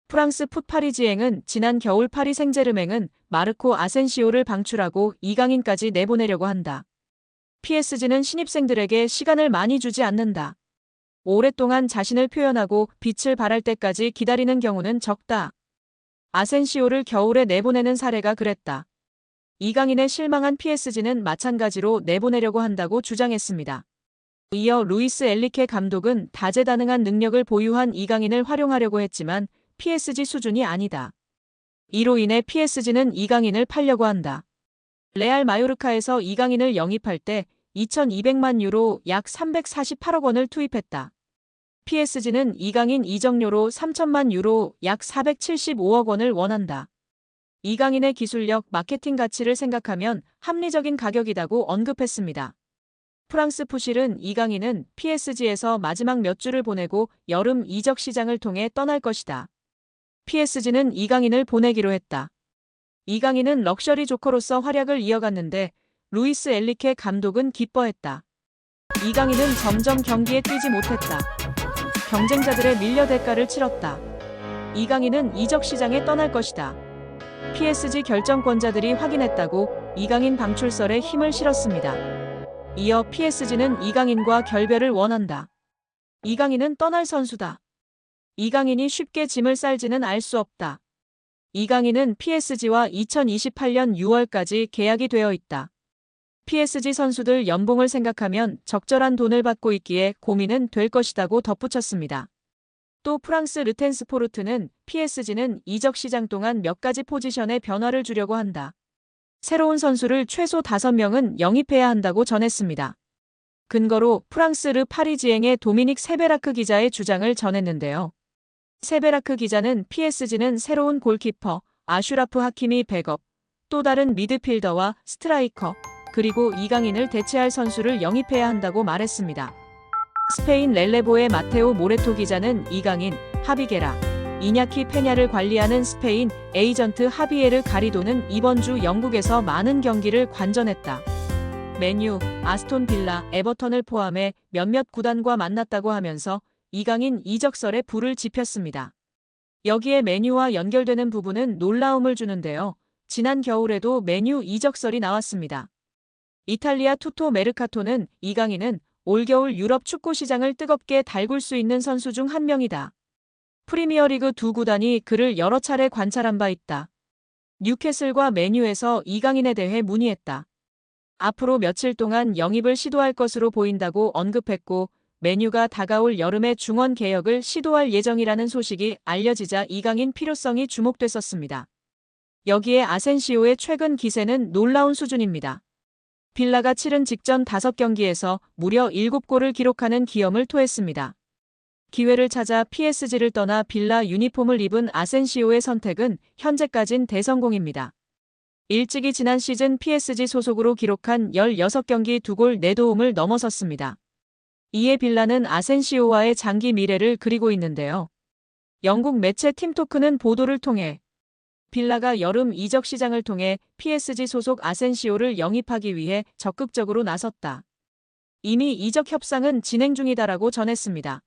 프랑스 풋파리지행은 지난 겨울 파리 생제르맹은 마르코 아센시오를 방출하고 이강인까지 내보내려고 한다. PSG는 신입생들에게 시간을 많이 주지 않는다. 오랫동안 자신을 표현하고 빛을 발할 때까지 기다리는 경우는 적다. 아센시오를 겨울에 내보내는 사례가 그랬다. 이강인에 실망한 PSG는 마찬가지로 내보내려고 한다고 주장했습니다. 이어 루이스 엘리케 감독은 다재다능한 능력을 보유한 이강인을 활용하려고 했지만 PSG 수준이 아니다. 이로 인해 PSG는 이강인을 팔려고 한다. 레알 마요르카에서 이강인을 영입할 때 2,200만 유로 약 348억 원을 투입했다. PSG는 이강인 이적료로 3천만 유로 약 475억 원을 원한다. 이강인의 기술력, 마케팅 가치를 생각하면 합리적인 가격이라고 언급했습니다. 프랑스 푸실은 이강인은 PSG에서 마지막 몇 주를 보내고 여름 이적 시장을 통해 떠날 것이다. PSG는 이강인을 보내기로 했다. 이강인은 럭셔리 조커로서 활약을 이어갔는데 루이스 엘리케 감독은 기뻐했다. 이강인은 점점 경기에 뛰지 못했다. 경쟁자들의 밀려 대가를 치렀다. 이강인은 이적 시장에 떠날 것이다. PSG 결정권자들이 확인했다고 이강인 방출설에 힘을 실었습니다. 이어 PSG는 이강인과 결별을 원한다. 이강인은 떠날 선수다. 이강인이 쉽게 짐을 쌀지는 알 수 없다. 이강인은 PSG와 2028년 6월까지 계약이 되어 있다. PSG 선수들 연봉을 생각하면 적절한 돈을 받고 있기에 고민은 될 것이라고 덧붙였습니다. 또 프랑스 르텐스포르트는 PSG는 이적 시장 동안 몇 가지 포지션에 변화를 주려고 한다. 새로운 선수를 최소 5명은 영입해야 한다고 전했습니다. 근거로 프랑스 르 파리지행의 도미닉 세베라크 기자의 주장을 전했는데요. 세베라크 기자는 PSG는 새로운 골키퍼, 아슈라프 하키미 백업, 또 다른 미드필더와 스트라이커, 그리고 이강인을 대체할 선수를 영입해야 한다고 말했습니다. 스페인 렐레보의 마테오 모레토 기자는 이강인, 하비게라, 이냐키 페냐를 관리하는 스페인 에이전트 하비에르 가리도는 이번 주 영국에서 많은 경기를 관전했다. 맨유, 아스톤 빌라, 에버턴을 포함해 몇몇 구단과 만났다고 하면서 이강인 이적설에 불을 지폈습니다. 여기에 맨유와 연결되는 부분은 놀라움을 주는데요. 지난 겨울에도 맨유 이적설이 나왔습니다. 이탈리아 투토 메르카토는 이강인은 올겨울 유럽 축구 시장을 뜨겁게 달굴 수 있는 선수 중 한 명이다. 프리미어리그 두 구단이 그를 여러 차례 관찰한 바 있다. 뉴캐슬과 맨유에서 이강인에 대해 문의했다. 앞으로 며칠 동안 영입을 시도할 것으로 보인다고 언급했고 맨유가 다가올 여름에 중원 개혁을 시도할 예정이라는 소식이 알려지자 이강인 필요성이 주목됐었습니다. 여기에 아센시오의 최근 기세는 놀라운 수준입니다. 빌라가 치른 직전 5경기에서 무려 7골을 기록하는 기염을 토했습니다. 기회를 찾아 PSG를 떠나 빌라 유니폼을 입은 아센시오의 선택은 현재까진 대성공입니다. 일찍이 지난 시즌 PSG 소속으로 기록한 16경기 2골 4도움을 넘어섰습니다. 이에 빌라는 아센시오와의 장기 미래를 그리고 있는데요. 영국 매체 팀토크는 보도를 통해 빌라가 여름 이적 시장을 통해 PSG 소속 아센시오를 영입하기 위해 적극적으로 나섰다. 이미 이적 협상은 진행 중이다라고 전했습니다.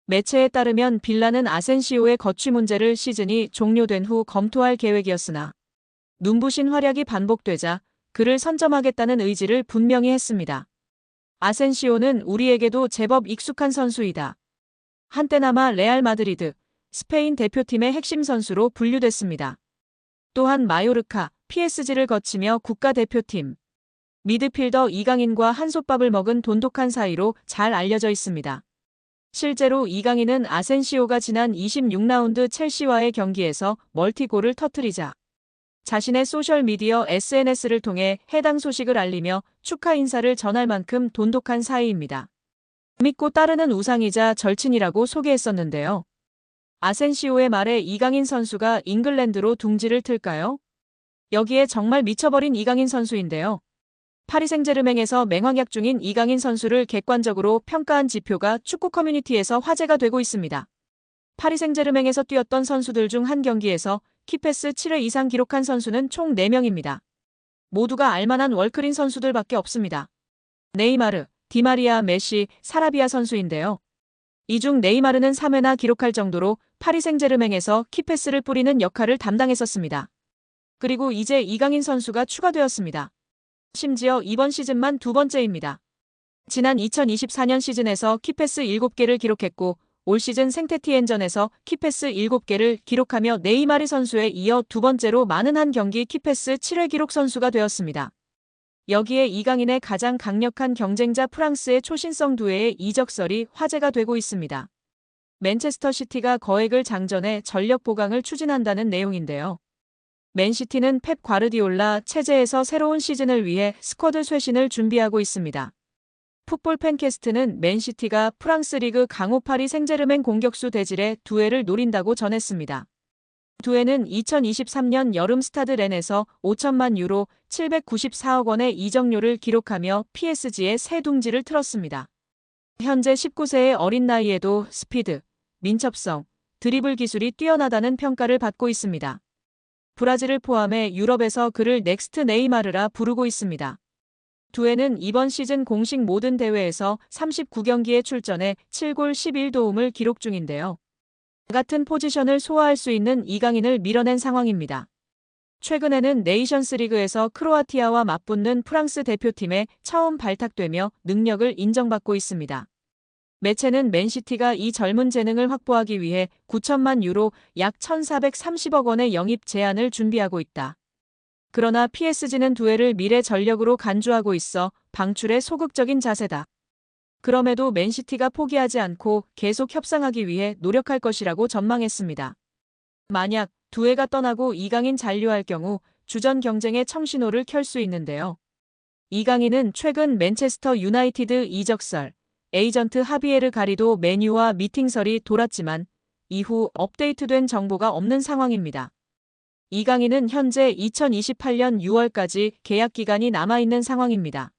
매체에 따르면 빌라는 아센시오의 거취 문제를 시즌이 종료된 후 검토할 계획이었으나 눈부신 활약이 반복되자 그를 선점하겠다는 의지를 분명히 했습니다. 아센시오는 우리에게도 제법 익숙한 선수이다. 한때나마 레알 마드리드, 스페인 대표팀의 핵심 선수로 분류됐습니다. 또한 마요르카, PSG를 거치며 국가대표팀, 미드필더 이강인과 한솥밥을 먹은 돈독한 사이로 잘 알려져 있습니다. 실제로 이강인은 아센시오가 지난 26라운드 첼시와의 경기에서 멀티골을 터뜨리자 자신의 소셜미디어 SNS를 통해 해당 소식을 알리며 축하 인사를 전할 만큼 돈독한 사이입니다. 믿고 따르는 우상이자 절친이라고 소개했었는데요. 아센시오의 말에 이강인 선수가 잉글랜드로 둥지를 틀까요? 여기에 정말 미쳐버린 이강인 선수인데요. 파리 생제르맹에서 맹활약 중인 이강인 선수를 객관적으로 평가한 지표가 축구 커뮤니티에서 화제가 되고 있습니다. 파리 생제르맹에서 뛰었던 선수들 중 한 경기에서 키패스 7회 이상 기록한 선수는 총 4명입니다. 모두가 알만한 월클인 선수들밖에 없습니다. 네이마르, 디마리아, 메시, 사라비아 선수인데요. 이 중 네이마르는 3회나 기록할 정도로 파리 생제르맹에서 키패스를 뿌리는 역할을 담당했었습니다. 그리고 이제 이강인 선수가 추가되었습니다. 심지어 이번 시즌만 두 번째입니다. 지난 2024년 시즌에서 키패스 7개를 기록했고 올 시즌 생테티엔전에서 키패스 7개를 기록하며 네이마르 선수에 이어 두 번째로 많은 한 경기 키패스 7회 기록 선수가 되었습니다. 여기에 이강인의 가장 강력한 경쟁자 프랑스의 초신성 두뇌의 이적설이 화제가 되고 있습니다. 맨체스터 시티가 거액을 장전해 전력 보강을 추진한다는 내용인데요. 맨시티는 펩 과르디올라 체제에서 새로운 시즌을 위해 스쿼드 쇄신을 준비하고 있습니다. 풋볼 팬캐스트는 맨시티가 프랑스 리그 강호 파리 생제르맹 공격수 대질의 두뇌를 노린다고 전했습니다. 두뇌는 2023년 여름 스타드 렌에서 5천만 유로 794억 원의 이적료를 기록하며 PSG의 새 둥지를 틀었습니다. 현재 19세의 어린 나이에도 스피드, 민첩성, 드리블 기술이 뛰어나다는 평가를 받고 있습니다. 브라질을 포함해 유럽에서 그를 넥스트 네이마르라 부르고 있습니다. 두뇌는 이번 시즌 공식 모든 대회에서 39경기에 출전해 7골 11도움을 기록 중인데요. 같은 포지션을 소화할 수 있는 이강인을 밀어낸 상황입니다. 최근에는 네이션스 리그에서 크로아티아와 맞붙는 프랑스 대표팀에 처음 발탁되며 능력을 인정받고 있습니다. 매체는 맨시티가 이 젊은 재능을 확보하기 위해 9천만 유로 약 1,430억 원의 영입 제안을 준비하고 있다. 그러나 PSG는 두뇌를 미래 전력으로 간주하고 있어 방출에 소극적인 자세다. 그럼에도 맨시티가 포기하지 않고 계속 협상하기 위해 노력할 것이라고 전망했습니다. 만약 두뇌가 떠나고 이강인 잔류할 경우 주전 경쟁의 청신호를 켤 수 있는데요. 이강인은 최근 맨체스터 유나이티드 이적설, 에이전트 하비에르 가리도 메뉴와 미팅설이 돌았지만 이후 업데이트된 정보가 없는 상황입니다. 이강인은 현재 2028년 6월까지 계약 기간이 남아있는 상황입니다.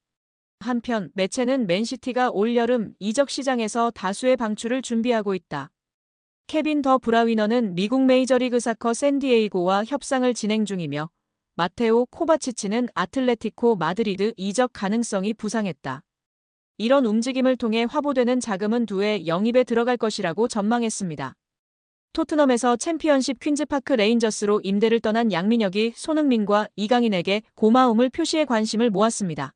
한편 매체는 맨시티가 올여름 이적 시장에서 다수의 방출을 준비하고 있다. 케빈 더 브라위너는 미국 메이저리그 사커 샌디에이고와 협상을 진행 중이며 마테오 코바치치는 아틀레티코 마드리드 이적 가능성이 부상했다. 이런 움직임을 통해 화보되는 자금은 두뇌 영입에 들어갈 것이라고 전망했습니다. 토트넘에서 챔피언십 퀸즈파크 레인저스로 임대를 떠난 양민혁이 손흥민과 이강인에게 고마움을 표시해 관심을 모았습니다.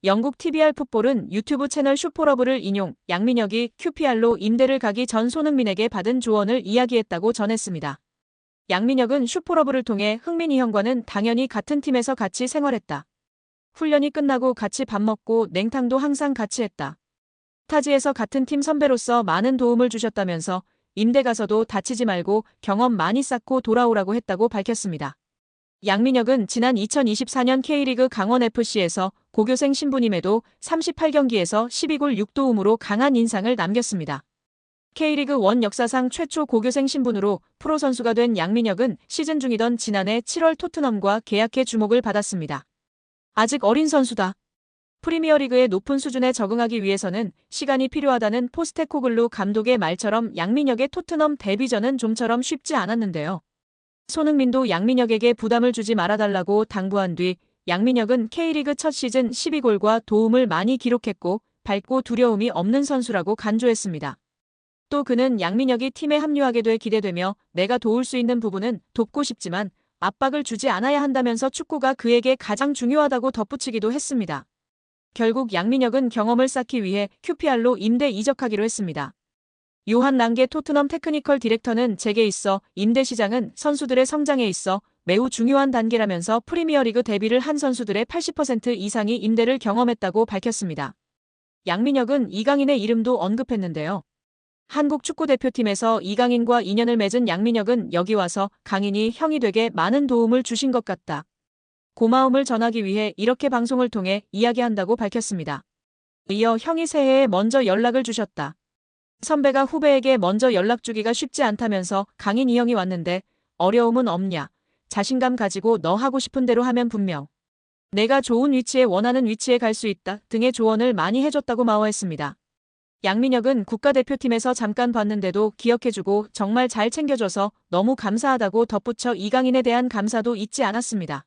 영국 TVR 풋볼은 유튜브 채널 슈퍼러브를 인용 양민혁이 QPR로 임대를 가기 전 손흥민에게 받은 조언을 이야기했다고 전했습니다. 양민혁은 슈퍼러브를 통해 흥민이 형과는 당연히 같은 팀에서 같이 생활했다. 훈련이 끝나고 같이 밥 먹고 냉탕도 항상 같이 했다. 타지에서 같은 팀 선배로서 많은 도움을 주셨다면서 임대 가서도 다치지 말고 경험 많이 쌓고 돌아오라고 했다고 밝혔습니다. 양민혁은 지난 2024년 K리그 강원FC에서 고교생 신분임에도 38경기에서 12골 6도움으로 강한 인상을 남겼습니다. K리그 1 역사상 최초 고교생 신분으로 프로 선수가 된 양민혁은 시즌 중이던 지난해 7월 토트넘과 계약해 주목을 받았습니다. 아직 어린 선수다. 프리미어리그의 높은 수준에 적응하기 위해서는 시간이 필요하다는 포스테코글루 감독의 말처럼 양민혁의 토트넘 데뷔전은 좀처럼 쉽지 않았는데요. 손흥민도 양민혁에게 부담을 주지 말아달라고 당부한 뒤 양민혁은 K리그 첫 시즌 12골과 도움을 많이 기록했고 밝고 두려움이 없는 선수라고 간주했습니다. 또 그는 양민혁이 팀에 합류하게 돼 기대되며 내가 도울 수 있는 부분은 돕고 싶지만 압박을 주지 않아야 한다면서 축구가 그에게 가장 중요하다고 덧붙이기도 했습니다. 결국 양민혁은 경험을 쌓기 위해 QPR로 임대 이적하기로 했습니다. 요한 랑게 토트넘 테크니컬 디렉터는 제게 있어 임대 시장은 선수들의 성장에 있어 매우 중요한 단계라면서 프리미어리그 데뷔를 한 선수들의 80% 이상이 임대를 경험했다고 밝혔습니다. 양민혁은 이강인의 이름도 언급했는데요. 한국 축구대표팀에서 이강인과 인연을 맺은 양민혁은 여기 와서 강인이 형이 되게 많은 도움을 주신 것 같다. 고마움을 전하기 위해 이렇게 방송을 통해 이야기한다고 밝혔습니다. 이어 형이 새해에 먼저 연락을 주셨다. 선배가 후배에게 먼저 연락 주기가 쉽지 않다면서 강인 이 형이 왔는데 어려움은 없냐. 자신감 가지고 너 하고 싶은 대로 하면 분명. 내가 좋은 위치에 원하는 위치에 갈 수 있다 등의 조언을 많이 해줬다고 마워했습니다. 양민혁은 국가대표팀에서 잠깐 봤는데도 기억해주고 정말 잘 챙겨줘서 너무 감사하다고 덧붙여 이강인에 대한 감사도 잊지 않았습니다.